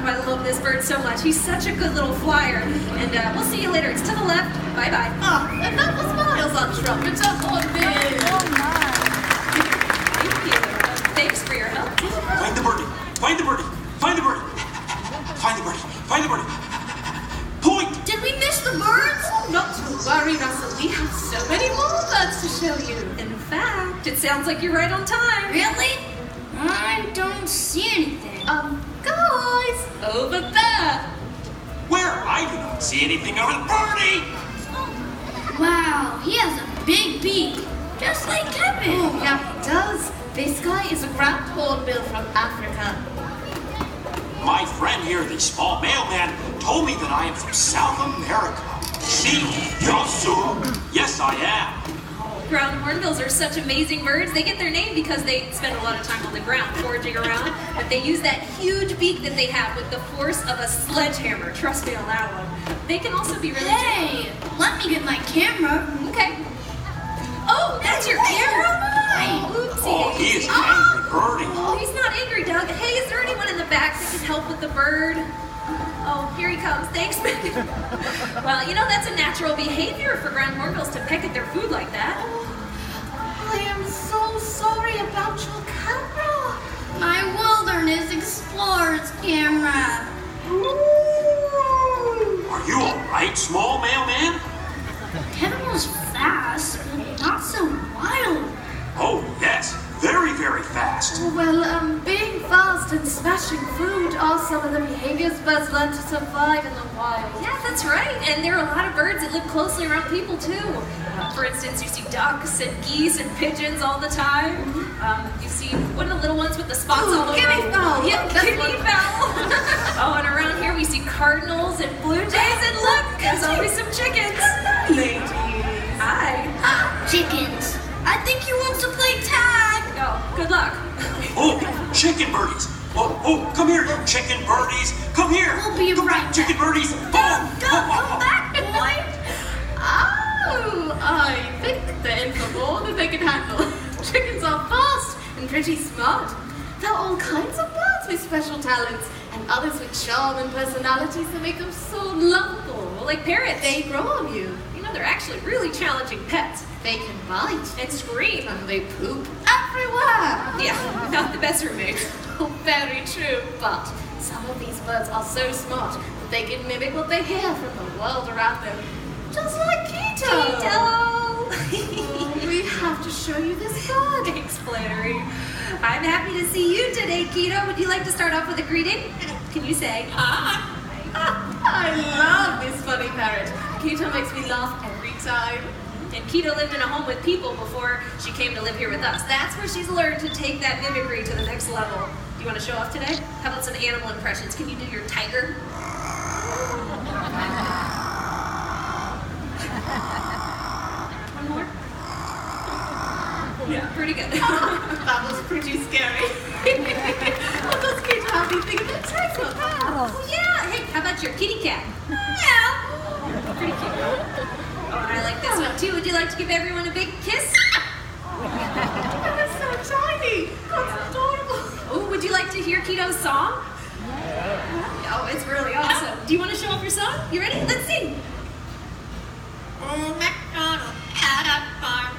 why I love this bird so much. He's such a good little flyer. And we'll see you later. It's to the left. Bye-bye. Oh, and that was Miles on trumpet. Oh, man. Thank you. Thanks for your help. Find the birdie. Find the birdie. Find the birdie. Find the birdie. Find the birdie. Point! Did we miss the birds? Not to worry, Russell. We have so many more birds to show you. In fact, it sounds like you're right on time. Really? I don't see anything. Guys, over there. Where? I do not see anything over the birdie! Wow, he has a big beak. Just like Kevin. Oh, yeah, he does. This guy is a grand hornbill from Africa. My friend here, the small mailman, told me that I am from South America. See? Yasu. Yes, I am. Ground hornbills are such amazing birds. They get their name because they spend a lot of time on the ground foraging around, but they use that huge beak that they have with the force of a sledgehammer. Trust me on that one. They can also be really Hey, let me get my camera. Okay. Oh, that's your camera? Oopsie. Oh, he is an angry birdie. Oh, he's not angry, Doug. Hey, is there anyone in the back that can help with the bird? Oh, here he comes. Thanks, Megan. Well, you know, that's a natural behavior for ground hornbills to peck at their food like that. I am so sorry about your camera. My wilderness explorer's camera. Are you all right, small mailman? Kevin was fast, but not so wild. Oh, yes. Very, very fast. Well, being fast and smashing food are some of the behaviors birds learn to survive in the wild. Yeah, that's right. And there are a lot of birds that live closely around people, too. For instance, you see ducks and geese and pigeons all the time. You see, what are the little ones with the spots all over? Guinea fowl. Yeah, guinea fowl. Oh, and around here we see cardinals and blue jays. And look, there's always some chickens. Ladies. Hi. Chickens. I think he wants to play tag. Oh, good luck. Oh, chicken birdies. Oh, come here, you chicken birdies. Come here. We'll be Come right back, chicken back. birdies. Come back, boy. Oh, I think they're in for more than they can handle. Chickens are fast and pretty smart. There are all kinds of birds with special talents and others with charm and personalities that make them so lovable. Like parrots. They grow on you. You know, they're actually really challenging pets. They can bite and scream and they poop everywhere. Yeah, not the best roommates. Oh, very true. But some of these birds are so smart that they can mimic what they hear from the world around them. Just like Keto. We have to show you this bird. Thanks, Flannery. I'm happy to see you today, Keto. Would you like to start off with a greeting? Can you say, I love this funny parrot. Keto makes me laugh every time. And Keto lived in a home with people before she came to live here with us. That's where she's learned to take that mimicry to the next level. Do you want to show off today? How about some animal impressions? Can you do your tiger? One more? Yeah, pretty good. That was pretty scary. What does Keto have you think of that tiger? Oh, yeah. Hey, how about your kitty cat? Yeah. Pretty cute. Oh, and I like this one too. Would you like to give everyone a big kiss? That's so tiny. That's adorable. Oh, would you like to hear Keto's song? Oh, it's really awesome. Do you want to show off your song? You ready? Let's sing. Old MacDonald had a farm.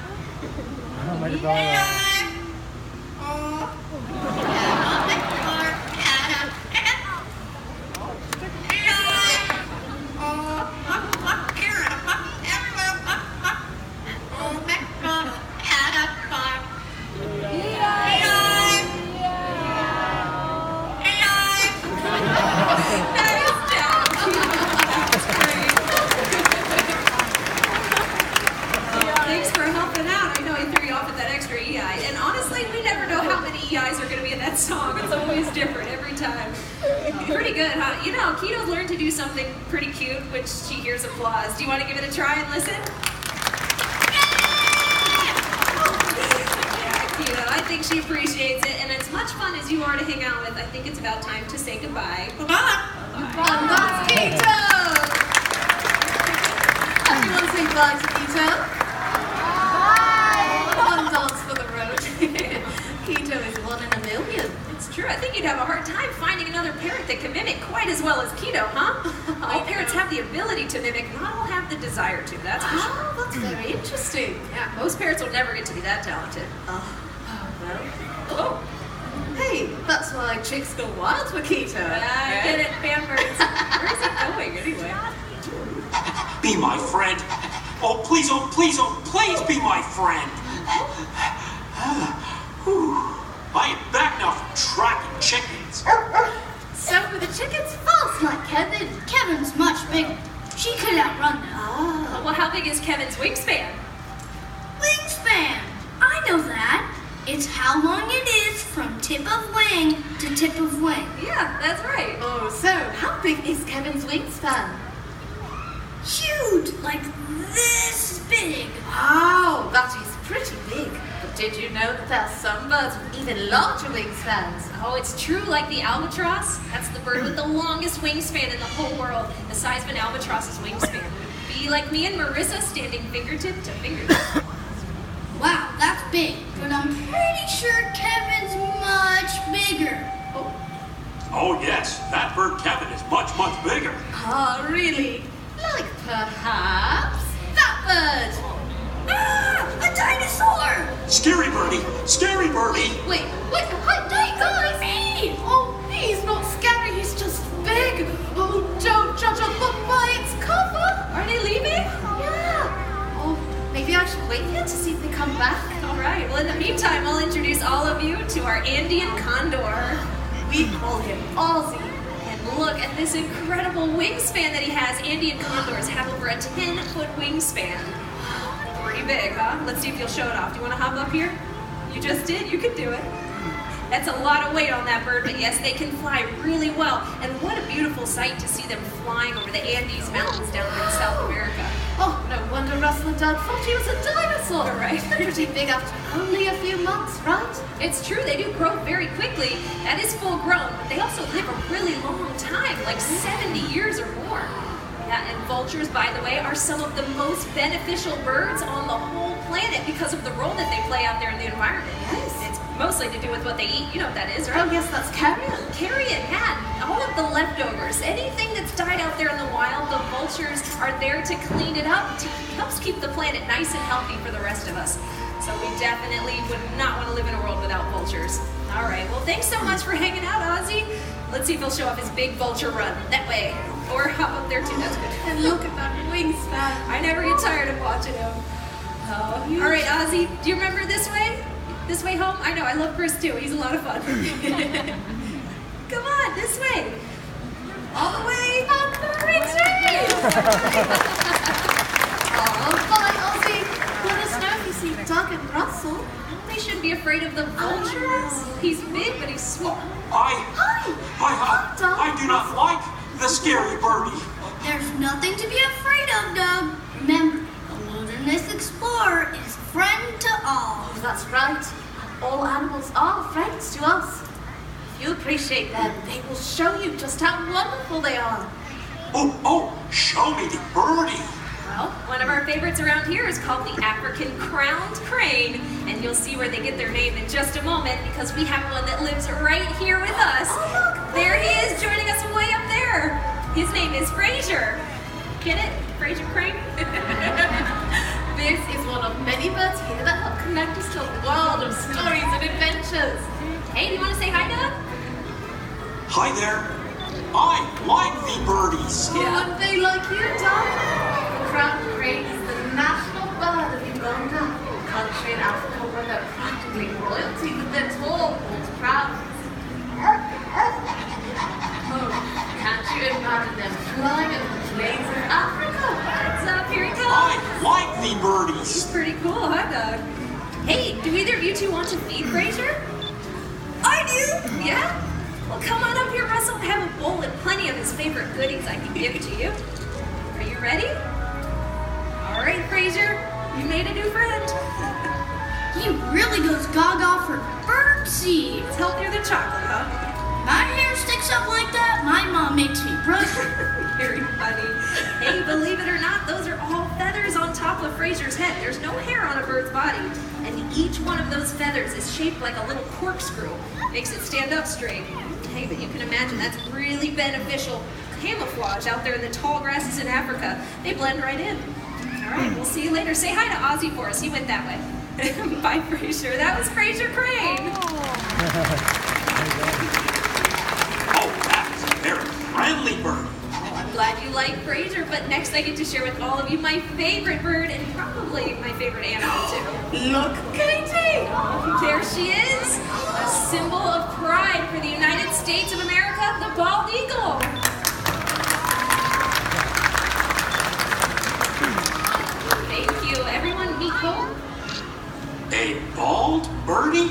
Oh my God. Thanks for helping out. I know I threw you off with that extra EI. And honestly, we never know how many EIs are going to be in that song. It's always different every time. Pretty good, huh? You know, Keto's learned to do something pretty cute, which she hears applause. Do you want to give it a try and listen? Yeah, Keto, I think she appreciates it. And as much fun as you are to hang out with, I think it's about time to say goodbye. Bye-bye. And that's Keto! Everyone say bye to Keto. One dance for the road. Keto is 1 in a million. It's true. I think you'd have a hard time finding another parrot that can mimic quite as well as Keto, huh? All parrots have the ability to mimic, not all have the desire to, that's for sure. Oh, that's very interesting. Yeah, most parrots will never get to be that talented. Well. Oh, Hey, that's why chicks go wild for keto. I get it, fanbirds. Where is it going anyway? Be my friend. Oh, please, be my friend. I am back now from tracking chickens. So were the chickens fast like Kevin? Kevin's much bigger. She could outrun them. Ah. Well, how big is Kevin's wingspan? Wingspan. I know that. It's how long it is from tip of wing to tip of wing. Yeah, that's right. Oh, so how big is Kevin's wingspan? Huge, like this big. Oh, that is pretty big. But did you know that there are some birds with even larger wingspans? Oh, it's true, like the albatross. That's the bird with the longest wingspan in the whole world. The size of an albatross's wingspan. Be like me and Marissa standing fingertip to fingertip. Wow, that's big. But I'm pretty sure Kevin's much bigger. Oh, yes, that bird Kevin is much, much bigger. Ah, really? Like perhaps that bird? Ah, a dinosaur! Scary birdie, scary birdie. Wait, hey guys! Oh, he's not scary, he's just big. Oh, don't judge a book by its cover. Are they leaving? Yeah. Oh, maybe I should wait here to see if they come back. All right, well, in the meantime, I'll introduce all of you to our Andean condor. We call him Ozzy. And look at this incredible wingspan that he has. Andean condors have over a 10-foot wingspan. Pretty big, huh? Let's see if you'll show it off. Do you want to hop up here? You just did? You can do it. That's a lot of weight on that bird, but yes, they can fly really well. And what a beautiful sight to see them flying over the Andes Mountains down there in South America. Oh, no wonder Russell and Dad thought he was a dinosaur. Right. They're pretty big after only a few months, right? It's true, they do grow very quickly. That is full grown, but they also live a really long time, like 70 years or more. Yeah, and vultures, by the way, are some of the most beneficial birds on the whole planet because of the role that they play out there in the environment. Yes. It's mostly to do with what they eat. You know what that is, right? Oh, yes, that's carrion. Carrion, yeah. All of the leftovers, anything that's died out there in the wild, the vultures are there to clean it up, to help keep the planet nice and healthy for the rest of us. So we definitely would not want to live in a world without vultures. All right, well, thanks so much for hanging out, Ozzy. Let's see if he'll show off his big vulture run. That way. Or hop up there, too. That's good. And look at that wingspan. I never get tired of watching him. Oh, all right, Ozzy, do you remember this way? This way home? I know, I love Chris, too. He's a lot of fun. Come on, this way. All the way up the retreat. Oh, bye, Ozzy. Let us know if you see Doug and Russell. They shouldn't be afraid of the vultures. He's big, but he's small. I do not like the scary birdie. There's nothing to be afraid of, Doug. Remember, the wilderness explorer is friend to all. Oh, that's right. All animals are friends to us. If you appreciate them, they will show you just how wonderful they are. Oh, show me the birdie. Well, one of our favorites around here is called the African crowned crane, and you'll see where they get their name in just a moment because we have one that lives right here with us. Oh, look, there he is, joining us way up there. His name is Fraser. Get it? Fraser Crane? This is one of many birds here that help connect us to a world of stories and adventures. Hey, do you want to say hi, Doug? Hi there. I like the birdies. Wouldn't they like you, Doug? The crowned crane is the national bird of Uganda, a country in Africa where they're practically royalty with their tall, bold crowns. Oh, can't you imagine them flying over the plains of Africa? What's up? Here he comes. I like the He's birdies. pretty cool, huh, Doug? Hey, do either of you two want to feed Fraser? I do. Yeah? Well, come on up here, Russell. I have a bowl and plenty of his favorite goodies I can give to you. Are you ready? All right, Fraser. You made a new friend. He really goes gaga for bird seed. It's healthier than chocolate, huh? My hair sticks up like that, my mom makes me brush it. Very funny. Hey, believe it or not, those are all feathers on top top of Fraser's head. There's no hair on a bird's body. And each one of those feathers is shaped like a little corkscrew. Makes it stand up straight. Hey, but you can imagine that's really beneficial camouflage out there in the tall grasses in Africa. They blend right in. All right, we'll see you later. Say hi to Ozzy for us. He went that way. Bye, Fraser. That was Fraser Crane. Oh, that's a very friendly bird. I'm glad you like Fraser, but next I get to share with all of you my favorite bird and probably my favorite animal too. Look, Katie! There she is, a symbol of pride for the United States of America, the bald eagle. Thank you. Everyone meet home. A bald birdie?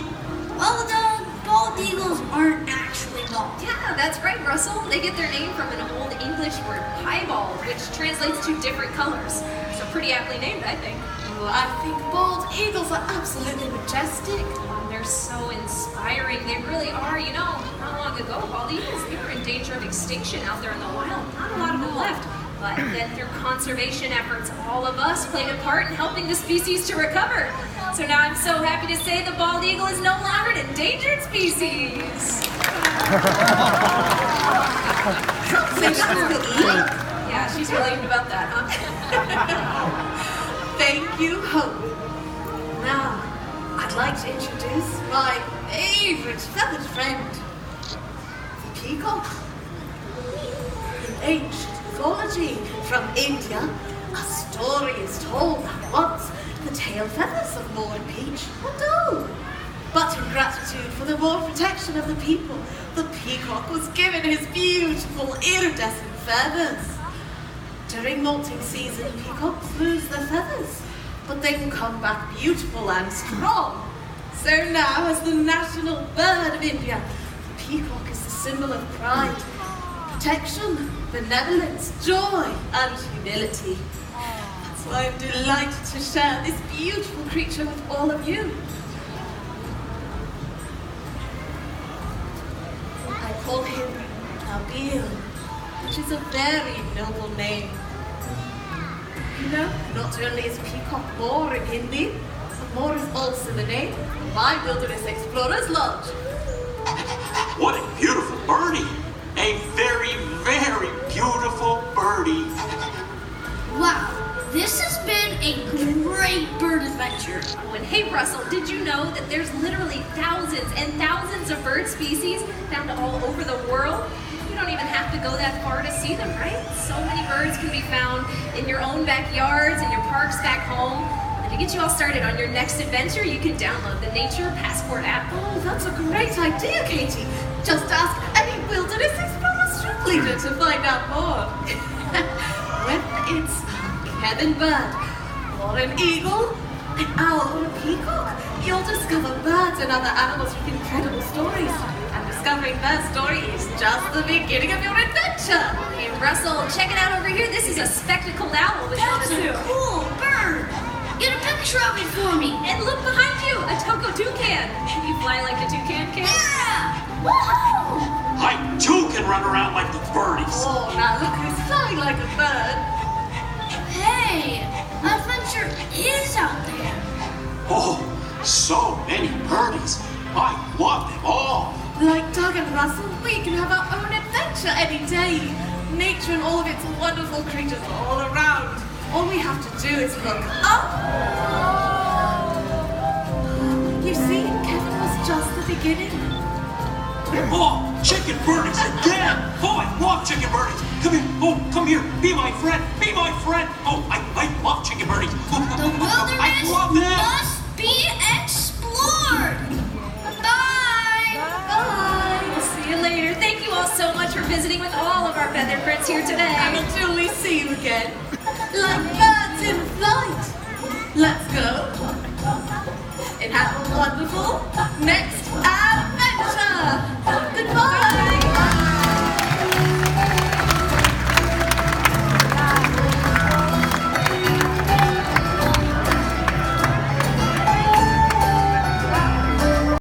Well, the bald eagles aren't actually bald. Yeah, that's right, Russell. They get their name from an old English word, piebald, which translates to different colors. So pretty aptly named, I think. Oh, I think bald eagles are absolutely majestic. They're so inspiring. They really are. You know, not long ago, bald eagles, they were in danger of extinction out there in the wild. Not a lot of them left. But then through conservation efforts, all of us played a part in helping the species to recover. So now I'm so happy to say the bald eagle is no longer an endangered species. Yeah, she's relieved about that, huh? Thank you, Hope. Now, I'd like to introduce my favorite feathered friend, the peacock. In ancient mythology from India, a story is told that once the tail feathers of Lord Peach were dull. But in gratitude for the more protection of the people, the peacock was given his beautiful iridescent feathers. During molting season, peacocks lose their feathers, but they will come back beautiful and strong. So now, as the national bird of India, the peacock is the symbol of pride, protection, benevolence, joy, and humility. That's why I'm delighted to share this beautiful creature with all of you. I call him Nabil, which is a very noble name. You know, not only is peacock more in Hindi, but more is also the name of my Wilderness Explorers Lodge. What a beautiful birdie. A very, very beautiful birdie. Wow, this has been a great bird adventure. Oh, and hey, Russell, did you know that there's literally thousands and thousands of bird species found all over the world? You don't even have to go that far to see them, right? So many birds can be found in your own backyards, in your parks back home. And to get you all started on your next adventure, you can download the Nature Passport app. Oh, that's a great idea, Katie. Just ask any Wilderness Explorer street leader to find out more. Whether it's a Kevin bird, or an eagle, an owl, or a peacock, you'll discover birds and other animals with incredible stories. And discovering their story is just the beginning of your adventure. Hey, Russell, check it out over here. This is a spectacled owl with That's a Shih Tzu. cool bird. Get a picture of it for me. And look behind you, a Toko toucan. Can you fly like a toucan can? Yeah! Woohoo! I too can run around like the birdies. Oh, now look who's flying like a bird. Hey, adventure is out there. Oh, so many birdies. I love them all. Like Doug and Russell, we can have our own adventure any day. Nature and all of its wonderful creatures all around. All we have to do is look up. You see, Kevin was just the beginning. Oh, chicken birdies again. Oh, I love chicken birdies. Come here. Oh, come here. Be my friend. Be my friend. Oh, I love chicken birdies. The wilderness I love them. must be explored. Bye. Bye. We'll see you later. Thank you all so much for visiting with all of our feathered friends here today. And until we see you again, like birds in flight. Let's go and have a wonderful next adventure.